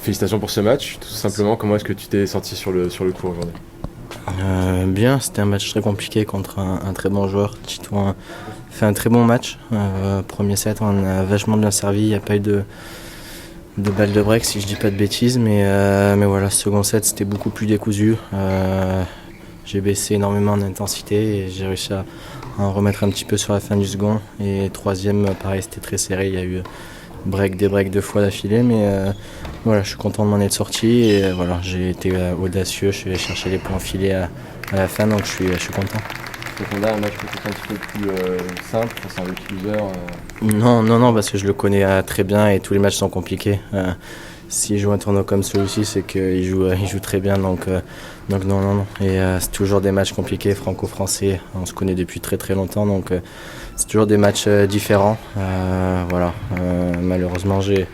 Félicitations pour ce match, tout simplement. Comment est-ce que tu t'es senti sur le court aujourd'hui? Bien, c'était un match très compliqué contre un très bon joueur. Tito a fait un très bon match. Premier set, on a vachement bien servi. Il n'y a pas eu de balle de break, si je dis pas de bêtises. Mais voilà, second set, c'était beaucoup plus décousu. J'ai baissé énormément en intensité et j'ai réussi à en remettre un petit peu sur la fin du second. Et troisième, pareil, c'était très serré. Il y a eu des breaks 2 fois d'affilée, mais voilà, je suis content de m'en être sorti et voilà, j'ai été audacieux, je suis allé chercher les points filés à la fin, donc je suis content. Tu t'attendais à un match peut-être un petit peu plus simple face à un lucky loser Non, parce que je le connais très bien et tous les matchs sont compliqués. S'il joue un tournoi comme celui-ci, c'est qu'il joue très bien, donc non. Et c'est toujours des matchs compliqués, franco-français. On se connaît depuis très très longtemps, donc c'est toujours des matchs différents. Voilà. Malheureusement, j'ai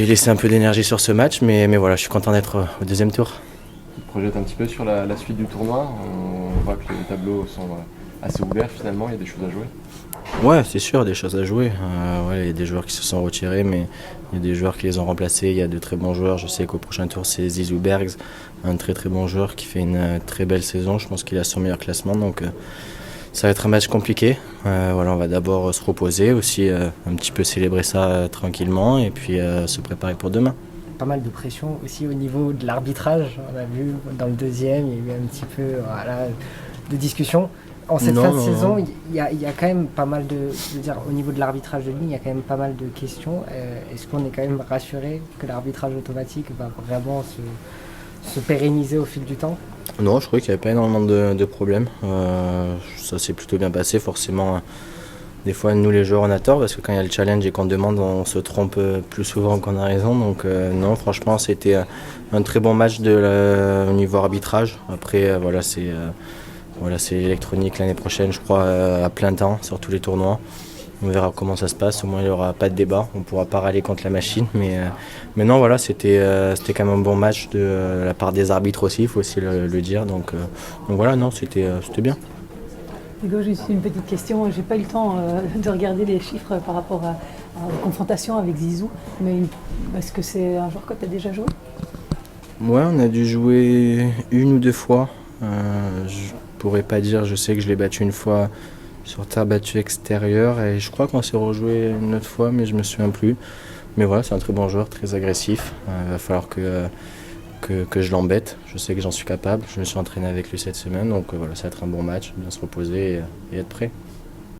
laissé un peu d'énergie sur ce match, mais voilà, je suis content d'être au deuxième tour. Tu te projettes un petit peu sur la suite du tournoi. On voit que les tableaux sont assez ouverts finalement, il y a des choses à jouer. Ouais, c'est sûr, des choses à jouer. Ouais, il y a des joueurs qui se sont retirés, mais il y a des joueurs qui les ont remplacés. Il y a de très bons joueurs. Je sais qu'au prochain tour, c'est Zizou Bergs, un très très bon joueur qui fait une très belle saison. Je pense qu'il a son meilleur classement, donc ça va être un match compliqué. Voilà, on va d'abord se reposer, aussi un petit peu célébrer ça tranquillement, et puis se préparer pour demain. Pas mal de pression aussi au niveau de l'arbitrage. On a vu dans le deuxième, il y a eu un petit peu de discussion. En cette fin de saison, il y a quand même pas mal je veux dire, au niveau de l'arbitrage de ligne, il y a quand même pas mal de questions. Est-ce qu'on est quand même rassuré que l'arbitrage automatique va vraiment se pérenniser au fil du temps? Non, je crois qu'il n'y avait pas énormément de problèmes. Ça s'est plutôt bien passé. Forcément, des fois, nous les joueurs, on a tort parce que quand il y a le challenge et qu'on demande, on se trompe plus souvent qu'on a raison. Donc non, franchement, c'était un très bon match au niveau arbitrage. Après, voilà, c'est l'électronique l'année prochaine, je crois, à plein temps sur tous les tournois. On verra comment ça se passe. Au moins, il n'y aura pas de débat. On ne pourra pas râler contre la machine. Mais non, voilà, c'était quand même un bon match de la part des arbitres aussi, il faut aussi le dire. Donc voilà, non, c'était bien. Hugo, juste une petite question. J'ai pas eu le temps de regarder les chiffres par rapport à la confrontation avec Zizou. Mais est-ce que c'est un joueur que tu as déjà joué? Ouais, on a dû jouer 1 ou 2 fois. Je pourrais pas dire, je sais que je l'ai battu une fois sur terre battue extérieure et je crois qu'on s'est rejoué une autre fois, mais je me souviens plus. Mais voilà, c'est un très bon joueur, très agressif. Il va falloir que je l'embête. Je sais que j'en suis capable. Je me suis entraîné avec lui cette semaine, donc voilà, ça va être un bon match, bien se reposer et être prêt.